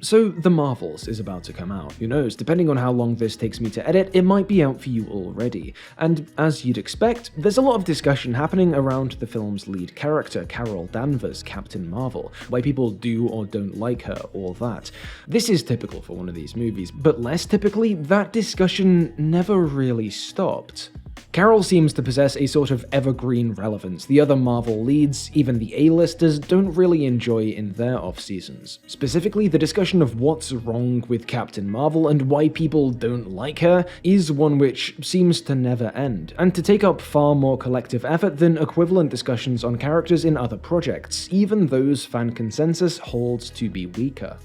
So The Marvels is about to come out. Who knows, depending on how long this takes me to edit, it might be out for you already. And as you'd expect, there's a lot of discussion happening around the film's lead character, Carol Danvers, Captain Marvel, why people do or don't like her, all that. This is typical for one of these movies, but less typically, that discussion never really stopped. Carol seems to possess a sort of evergreen relevance the other Marvel leads, even the A-listers, don't really enjoy in their off-seasons. Specifically, the discussion of what's wrong with Captain Marvel and why people don't like her is one which seems to never end, and to take up far more collective effort than equivalent discussions on characters in other projects, even those fan consensus holds to be weaker.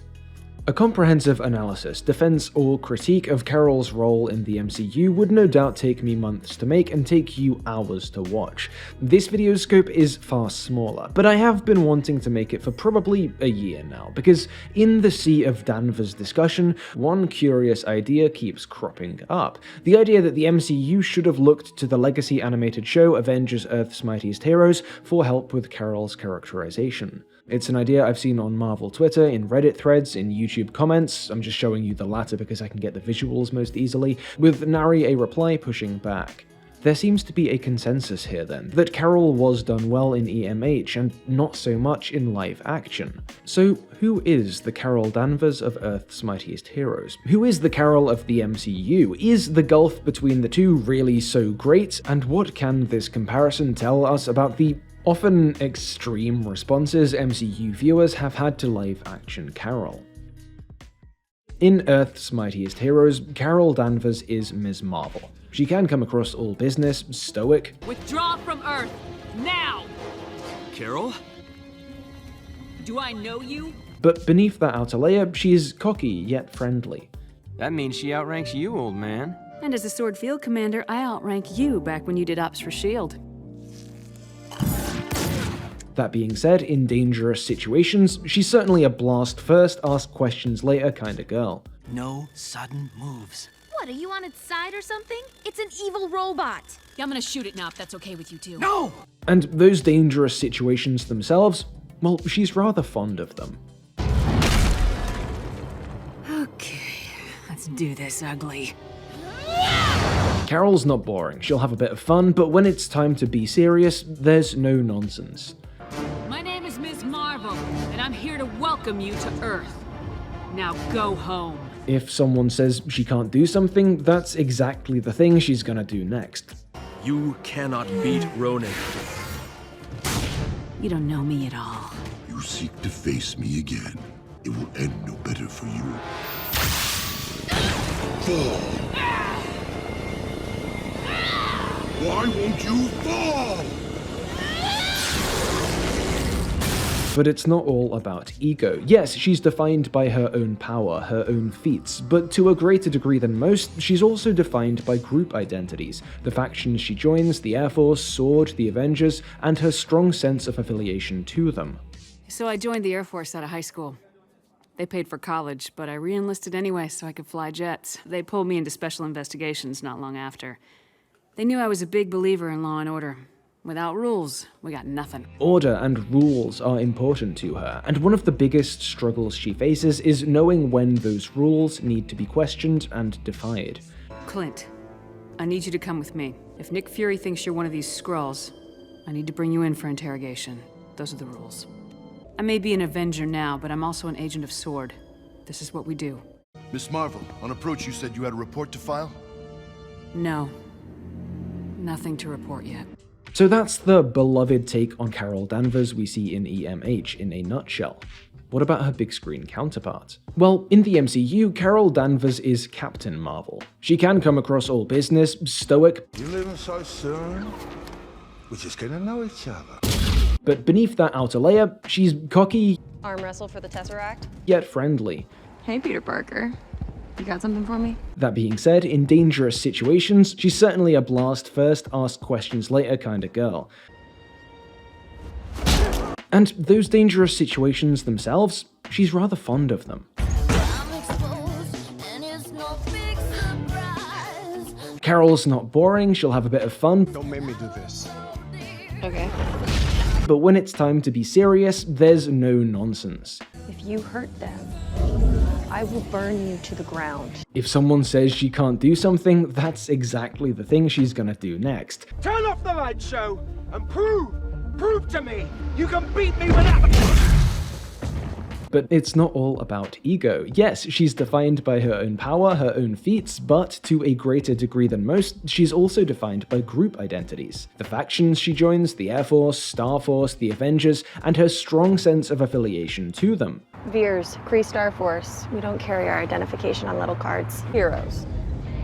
A comprehensive analysis, defense, or critique of Carol's role in the MCU would no doubt take me months to make and take you hours to watch. This video's scope is far smaller, but I have been wanting to make it for probably a year now, because in the sea of Danvers discussion, one curious idea keeps cropping up. The idea that the MCU should have looked to the legacy animated show Avengers Earth's Mightiest Heroes for help with Carol's characterization. It's an idea I've seen on Marvel Twitter, in Reddit threads, in YouTube comments. I'm just showing you the latter because I can get the visuals most easily, with nary a reply pushing back. There seems to be a consensus here then, that Carol was done well in EMH and not so much in live action. So who is the Carol Danvers of Earth's Mightiest Heroes? Who is the Carol of the MCU? Is the gulf between the two really so great? And what can this comparison tell us about the often extreme responses MCU viewers have had to live-action Carol? In Earth's Mightiest Heroes, Carol Danvers is Ms. Marvel. She can come across all business, stoic. Withdraw from Earth, now! Carol? Do I know you? But beneath that outer layer, she is cocky yet friendly. That means she outranks you, old man. And as a Sword Field Commander, I outrank you back when you did ops for S.H.I.E.L.D. That being said, in dangerous situations, she's certainly a blast first, ask questions later kind of girl. No sudden moves. What, are you on its side or something? It's an evil robot. Yeah, I'm gonna shoot it now if that's okay with you too. No! And those dangerous situations themselves, well, she's rather fond of them. Okay, let's do this, ugly. Carol's not boring, she'll have a bit of fun, but when it's time to be serious, there's no nonsense. My name is Ms. Marvel, and I'm here to welcome you to Earth. Now go home. If someone says she can't do something, that's exactly the thing she's gonna do next. You cannot beat Ronan. You don't know me at all. You seek to face me again. It will end no better for you. Fall! Why won't you fall? But it's not all about ego. Yes, she's defined by her own power, her own feats, but to a greater degree than most, she's also defined by group identities, the factions she joins, the Air Force, SWORD, the Avengers, and her strong sense of affiliation to them. So I joined the Air Force out of high school. They paid for college, but I re-enlisted anyway so I could fly jets. They pulled me into special investigations not long after. They knew I was a big believer in law and order. Without rules, we got nothing. Order and rules are important to her, and one of the biggest struggles she faces is knowing when those rules need to be questioned and defied. Clint, I need you to come with me. If Nick Fury thinks you're one of these Skrulls, I need to bring you in for interrogation. Those are the rules. I may be an Avenger now, but I'm also an agent of SWORD. This is what we do. Miss Marvel, on approach you said you had a report to file? No. Nothing to report yet. So that's the beloved take on Carol Danvers we see in EMH in a nutshell. What about her big screen counterpart? Well, in the MCU, Carol Danvers is Captain Marvel. She can come across all business, stoic. You living so soon? We're just getting to know each other. But beneath that outer layer, she's cocky, Arm wrestle for the Tesseract? yet friendly. Hey, Peter Parker. You got something for me? That being said, in dangerous situations, she's certainly a blast first, ask questions later kind of girl. And those dangerous situations themselves, she's rather fond of them. Carol's not boring, she'll have a bit of fun. Don't make me do this. Okay. But when it's time to be serious, there's no nonsense. If you hurt them, I will burn you to the ground. If someone says she can't do something, that's exactly the thing she's gonna do next. Turn off the light show and prove to me you can beat me without... But it's not all about ego. Yes, she's defined by her own power, her own feats, but to a greater degree than most, she's also defined by group identities. The factions she joins, the Air Force, Starforce, the Avengers, and her strong sense of affiliation to them. Veers, Kree Starforce. We don't carry our identification on little cards. Heroes.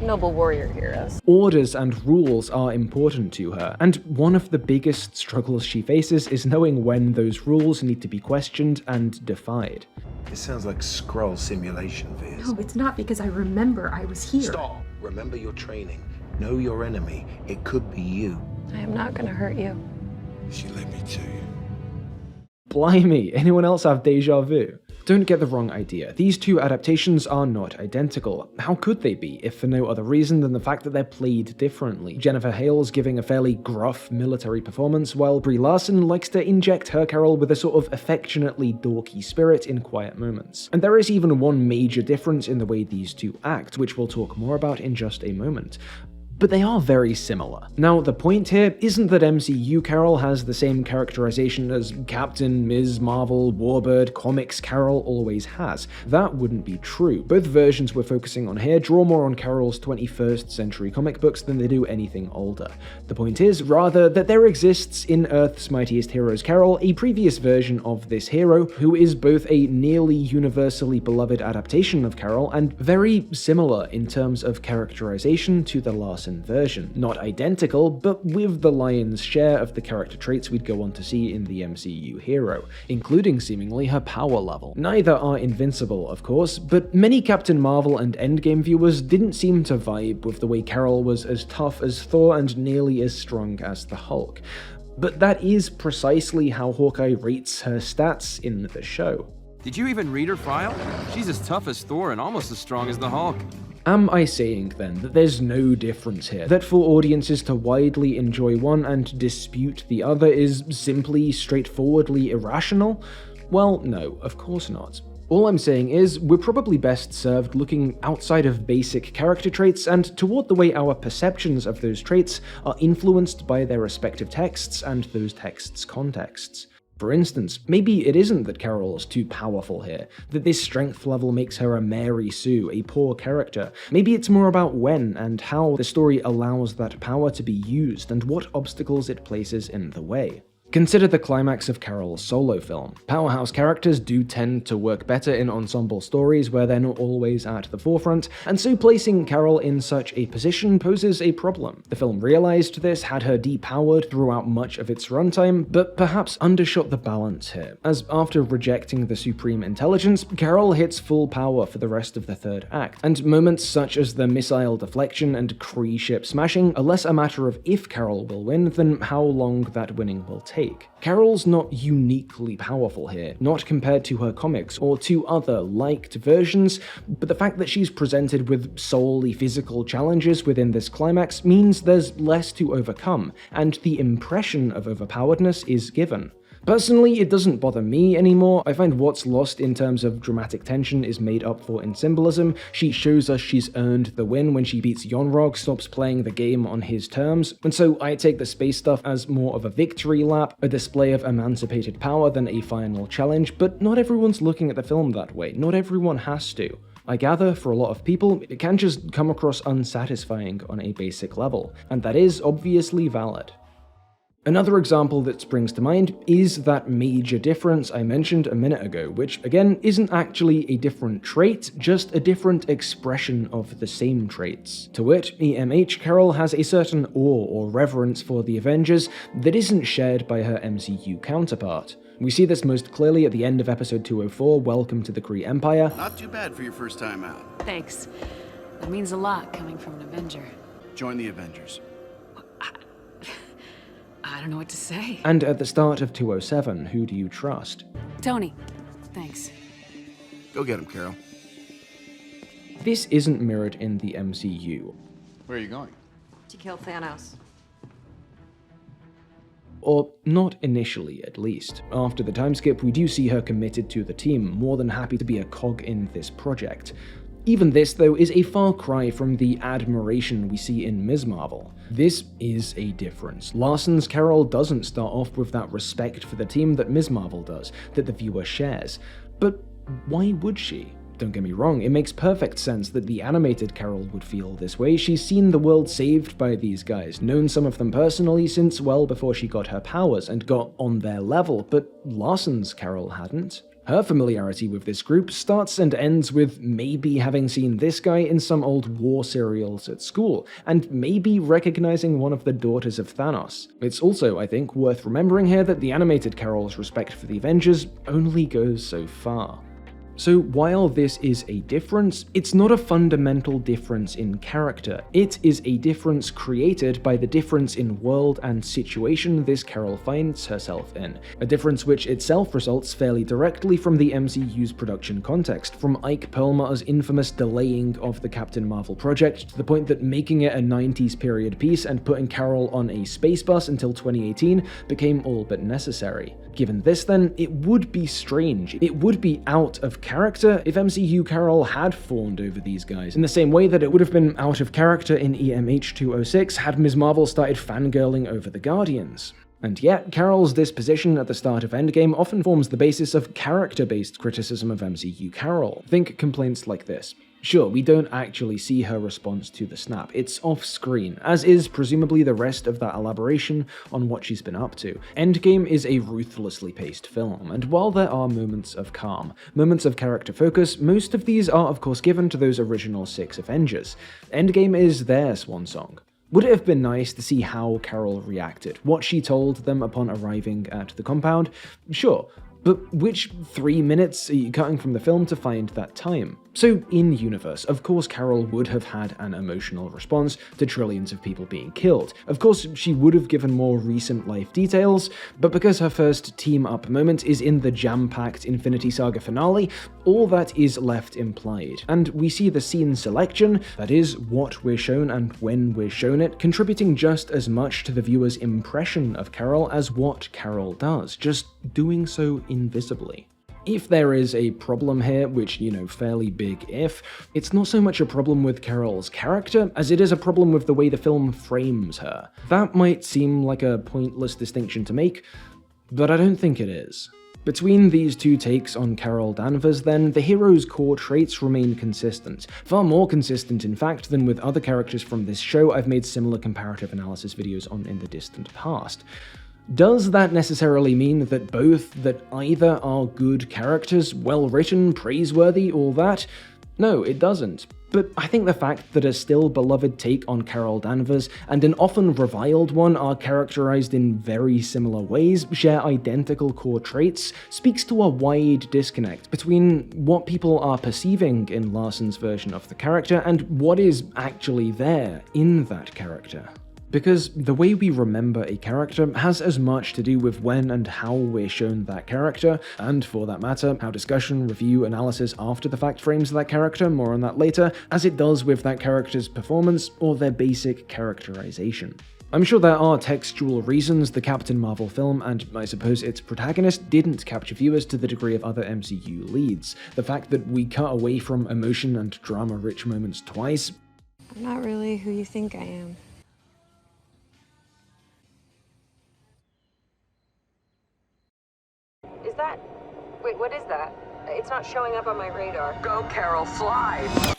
Noble warrior heroes. Orders and rules are important to her, and one of the biggest struggles she faces is knowing when those rules need to be questioned and defied. It sounds like Skrull simulation, Veers. No, it's not, because I remember I was here. Stop! Remember your training. Know your enemy. It could be you. I am not gonna hurt you. She led me to you. Blimey, anyone else have deja vu? Don't get the wrong idea, these two adaptations are not identical. How could they be, if for no other reason than the fact that they're played differently? Jennifer Hale's giving a fairly gruff military performance, while Brie Larson likes to inject her Carol with a sort of affectionately dorky spirit in quiet moments. And there is even one major difference in the way these two act, which we'll talk more about in just a moment. But they are very similar. Now, the point here isn't that MCU Carol has the same characterization as Captain, Ms. Marvel, Warbird, Comics Carol always has. That wouldn't be true. Both versions we're focusing on here draw more on Carol's 21st century comic books than they do anything older. The point is, rather, that there exists in Earth's Mightiest Heroes Carol a previous version of this hero who is both a nearly universally beloved adaptation of Carol and very similar in terms of characterization to the Larson version. Not identical, but with the lion's share of the character traits we'd go on to see in the MCU hero, including seemingly her power level. Neither are invincible, of course, but many Captain Marvel and Endgame viewers didn't seem to vibe with the way Carol was as tough as Thor and nearly as strong as the Hulk. But that is precisely how Hawkeye rates her stats in the show. Did you even read her file? She's as tough as Thor and almost as strong as the Hulk. Am I saying then that there's no difference here? That for audiences to widely enjoy one and dispute the other is simply straightforwardly irrational? Well, no, of course not. All I'm saying is, we're probably best served looking outside of basic character traits and toward the way our perceptions of those traits are influenced by their respective texts and those texts' contexts. For instance, maybe it isn't that Carol's too powerful here, that this strength level makes her a Mary Sue, a poor character. Maybe it's more about when and how the story allows that power to be used and what obstacles it places in the way. Consider the climax of Carol's solo film. Powerhouse characters do tend to work better in ensemble stories where they're not always at the forefront, and so placing Carol in such a position poses a problem. The film realized this, had her depowered throughout much of its runtime, but perhaps undershot the balance here, as after rejecting the supreme intelligence, Carol hits full power for the rest of the third act, and moments such as the missile deflection and Kree ship smashing are less a matter of if Carol will win than how long that winning will take. Carol's not uniquely powerful here, not compared to her comics or to other liked versions, but the fact that she's presented with solely physical challenges within this climax means there's less to overcome, and the impression of overpoweredness is given. Personally, it doesn't bother me anymore. I find what's lost in terms of dramatic tension is made up for in symbolism. She shows us she's earned the win when she beats Yonrog, stops playing the game on his terms, and so I take the space stuff as more of a victory lap, a display of emancipated power than a final challenge, but not everyone's looking at the film that way. Not everyone has to. I gather, for a lot of people, it can just come across unsatisfying on a basic level, and that is obviously valid. Another example that springs to mind is that major difference I mentioned a minute ago, which again isn't actually a different trait, just a different expression of the same traits. To wit, EMH Carol has a certain awe or reverence for the Avengers that isn't shared by her MCU counterpart. We see this most clearly at the end of episode 204, Welcome to the Kree Empire. Not too bad for your first time out. Thanks. That means a lot coming from an Avenger. Join the Avengers. I don't know what to say. And at the start of 207, who do you trust? Tony. Thanks. Go get him, Carol. This isn't mirrored in the MCU. Where are you going? To kill Thanos. or not initially at least. After the time skip, we do see her committed to the team, more than happy to be a cog in this project. Even this, though, is a far cry from the admiration we see in Ms. Marvel. This is a difference. Larson's Carol doesn't start off with that respect for the team that Ms. Marvel does, that the viewer shares. But why would she? Don't get me wrong, it makes perfect sense that the animated Carol would feel this way. She's seen the world saved by these guys, known some of them personally since well before she got her powers and got on their level, but Larson's Carol hadn't. Her familiarity with this group starts and ends with maybe having seen this guy in some old war serials at school, and maybe recognizing one of the daughters of Thanos. It's also, I think, worth remembering here that the animated Carol's respect for the Avengers only goes so far. So while this is a difference, it's not a fundamental difference in character. It is a difference created by the difference in world and situation this Carol finds herself in. A difference which itself results fairly directly from the MCU's production context, from Ike Perlmutter's infamous delaying of the Captain Marvel project to the point that making it a 90s period piece and putting Carol on a space bus until 2018 became all but necessary. Given this then, it would be strange, it would be out of character if MCU Carol had fawned over these guys, in the same way that it would have been out of character in EMH 206 had Ms. Marvel started fangirling over the Guardians. And yet, Carol's disposition at the start of Endgame often forms the basis of character-based criticism of MCU Carol. Think complaints like this. Sure, we don't actually see her response to the snap, it's off-screen, as is presumably the rest of that elaboration on what she's been up to. Endgame is a ruthlessly paced film, and while there are moments of calm, moments of character focus, most of these are of course given to those original 6 Avengers. Endgame is their swan song. Would it have been nice to see how Carol reacted, what she told them upon arriving at the compound? Sure. But which 3 minutes are you cutting from the film to find that time? So, in-universe, of course Carol would have had an emotional response to trillions of people being killed. Of course, she would have given more recent life details, but because her first team-up moment is in the jam-packed Infinity Saga finale, all that is left implied. And we see the scene selection, that is, what we're shown and when we're shown it, contributing just as much to the viewer's impression of Carol as what Carol does, just doing so invisibly. If there is a problem here, which, fairly big if, it's not so much a problem with Carol's character as it is a problem with the way the film frames her. That might seem like a pointless distinction to make, but I don't think it is. Between these two takes on Carol Danvers, then, the hero's core traits remain consistent. Far more consistent, in fact, than with other characters from this show I've made similar comparative analysis videos on in the distant past. Does that necessarily mean that either are good characters, well-written, praiseworthy, all that? No, it doesn't. But I think the fact that a still beloved take on Carol Danvers and an often reviled one are characterized in very similar ways, share identical core traits, speaks to a wide disconnect between what people are perceiving in Larson's version of the character and what is actually there in that character. Because the way we remember a character has as much to do with when and how we're shown that character, and for that matter, how discussion, review, analysis after the fact frames that character, more on that later, as it does with that character's performance or their basic characterization. I'm sure there are textual reasons the Captain Marvel film, and I suppose its protagonist, didn't capture viewers to the degree of other MCU leads. The fact that we cut away from emotion and drama-rich moments twice. I'm not really who you think I am. Is that... Wait, what is that? It's not showing up on my radar. Go, Carol, fly!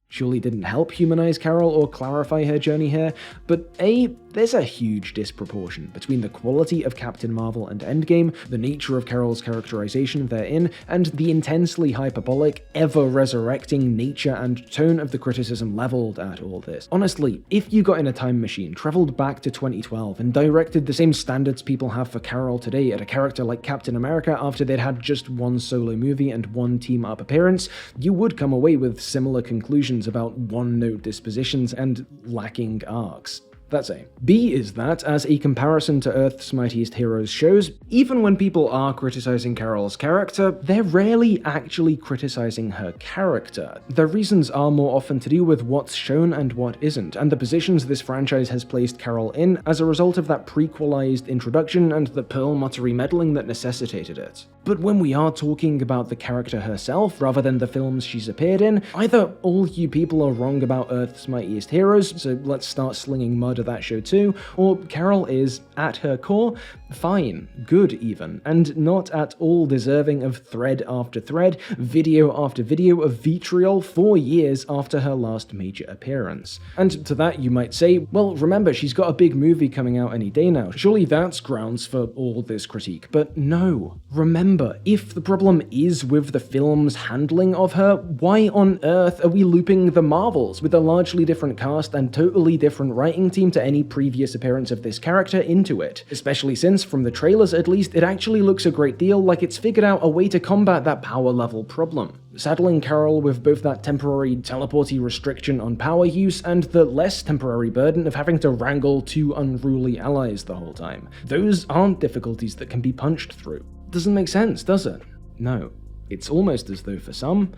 Surely didn't help humanize Carol or clarify her journey here, but there's a huge disproportion between the quality of Captain Marvel and Endgame, the nature of Carol's characterization therein, and the intensely hyperbolic, ever-resurrecting nature and tone of the criticism leveled at all this. Honestly, if you got in a time machine, traveled back to 2012, and directed the same standards people have for Carol today at a character like Captain America after they'd had just one solo movie and one team-up appearance, you would come away with similar conclusions about one-note dispositions and lacking arcs. That's A. B is that, as a comparison to Earth's Mightiest Heroes shows, even when people are criticizing Carol's character, they're rarely actually criticizing her character. Their reasons are more often to do with what's shown and what isn't, and the positions this franchise has placed Carol in as a result of that prequelized introduction and the perlmuttery meddling that necessitated it. But when we are talking about the character herself, rather than the films she's appeared in, either all you people are wrong about Earth's Mightiest Heroes, so let's start slinging mud at that show too, or Carol is, at her core, fine, good even, and not at all deserving of thread after thread, video after video of vitriol 4 years after her last major appearance. And to that you might say, well, remember, she's got a big movie coming out any day now, surely that's grounds for all this critique. But no. Remember, if the problem is with the film's handling of her, why on earth are we looping the Marvels with a largely different cast and totally different writing team to any previous appearance of this character into it? Especially since, from the trailers at least, it actually looks a great deal like it's figured out a way to combat that power level problem, saddling Carol with both that temporary teleporty restriction on power use and the less temporary burden of having to wrangle 2 unruly allies the whole time. Those aren't difficulties that can be punched through. Doesn't make sense, does it? No. It's almost as though for some,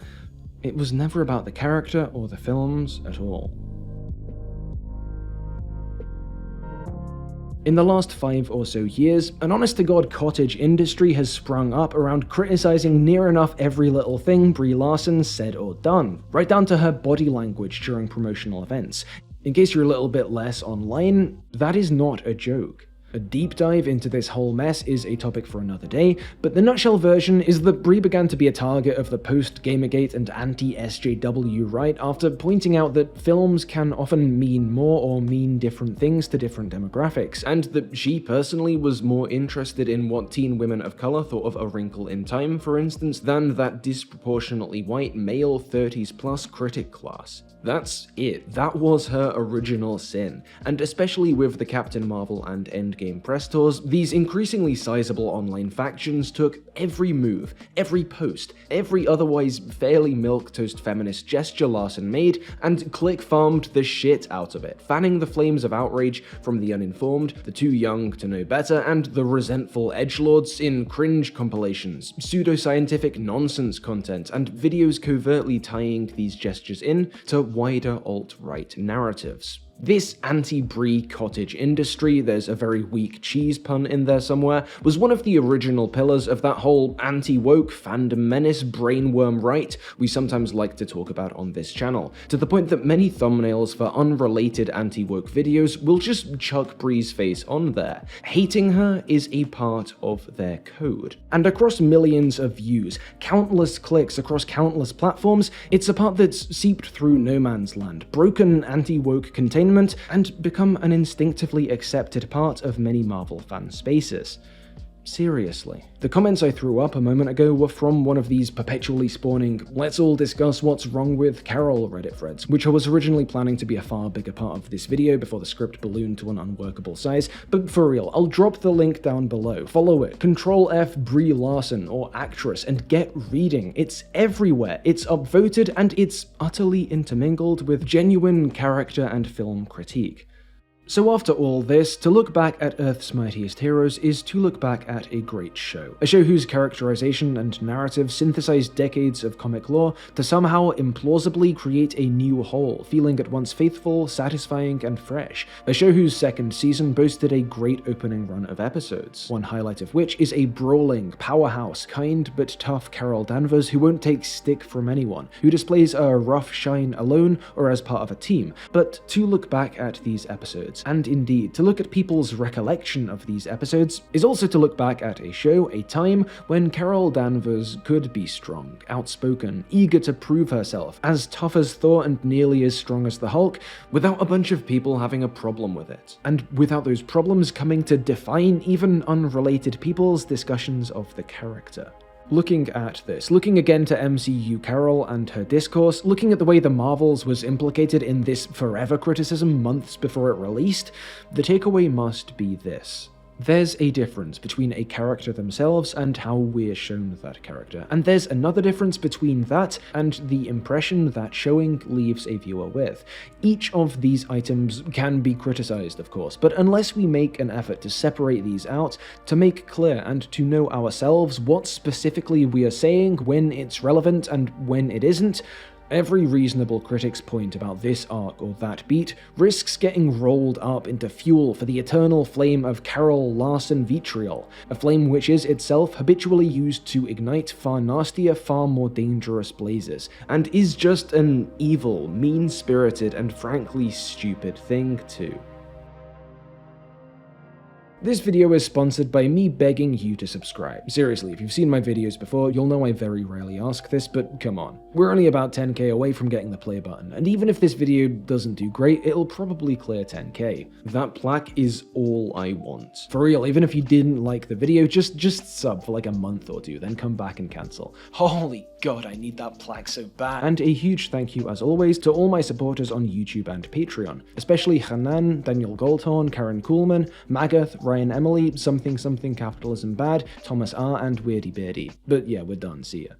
it was never about the character or the films at all. In the last 5 or so years, an honest-to-God cottage industry has sprung up around criticizing near enough every little thing Brie Larson said or done, right down to her body language during promotional events. In case you're a little bit less online, that is not a joke. A deep dive into this whole mess is a topic for another day, but the nutshell version is that Brie began to be a target of the post-Gamergate and anti-SJW right after pointing out that films can often mean more or mean different things to different demographics, and that she personally was more interested in what teen women of color thought of A Wrinkle in Time, for instance, than that disproportionately white male 30s plus critic class. That's it. That was her original sin, and especially with the Captain Marvel and Endgame press tours, these increasingly sizable online factions took every move, every post, every otherwise fairly milquetoast feminist gesture Larson made, and click-farmed the shit out of it, fanning the flames of outrage from the uninformed, the too young to know better, and the resentful edgelords in cringe compilations, pseudoscientific nonsense content, and videos covertly tying these gestures in to wider alt-right narratives. This anti-Brie cottage industry, there's a very weak cheese pun in there somewhere, was one of the original pillars of that whole anti-woke fandom menace brainworm right we sometimes like to talk about on this channel, to the point that many thumbnails for unrelated anti-woke videos will just chuck Brie's face on there. Hating her is a part of their code. And across millions of views, countless clicks across countless platforms, it's a part that's seeped through no man's land, broken anti-woke containment, and become an instinctively accepted part of many Marvel fan spaces. Seriously. The comments I threw up a moment ago were from one of these perpetually spawning "let's all discuss what's wrong with Carol" Reddit threads, which I was originally planning to be a far bigger part of this video before the script ballooned to an unworkable size, but for real, I'll drop the link down below. Follow it, Control-F Brie Larson or actress, and get reading. It's everywhere, it's upvoted, and it's utterly intermingled with genuine character and film critique. So after all this, to look back at Earth's Mightiest Heroes is to look back at a great show. A show whose characterization and narrative synthesized decades of comic lore to somehow implausibly create a new whole, feeling at once faithful, satisfying, and fresh. A show whose second season boasted a great opening run of episodes, one highlight of which is a brawling, powerhouse, kind but tough Carol Danvers who won't take stick from anyone, who displays a rough shine alone or as part of a team. But to look back at these episodes, and indeed to look at people's recollection of these episodes, is also to look back at a show, a time, when Carol Danvers could be strong, outspoken, eager to prove herself, as tough as Thor and nearly as strong as the Hulk, without a bunch of people having a problem with it, and without those problems coming to define even unrelated people's discussions of the character. Looking at this, looking again to MCU Carol and her discourse, looking at the way the Marvels was implicated in this forever criticism months before it released, the takeaway must be this. There's a difference between a character themselves and how we're shown that character, and there's another difference between that and the impression that showing leaves a viewer with. Each of these items can be criticized, of course, but unless we make an effort to separate these out, to make clear and to know ourselves what specifically we are saying, when it's relevant and when it isn't, every reasonable critic's point about this arc or that beat risks getting rolled up into fuel for the eternal flame of Carol Larson vitriol, a flame which is itself habitually used to ignite far nastier, far more dangerous blazes, and is just an evil, mean-spirited, and frankly stupid thing too. This video is sponsored by me begging you to subscribe. Seriously, if you've seen my videos before, you'll know I very rarely ask this, but come on. We're only about 10k away from getting the play button, and even if this video doesn't do great, it'll probably clear 10k. That plaque is all I want. For real, even if you didn't like the video, just sub for like a month or two, then come back and cancel. Holy god, I need that plaque so bad. And a huge thank you, as always, to all my supporters on YouTube and Patreon, especially Hanan, Daniel Goldhorn, Karen Kuhlman, Magath, Ryan Emily, Something Capitalism Bad, Thomas R, and Weirdy Beardy. But yeah, we're done, see ya.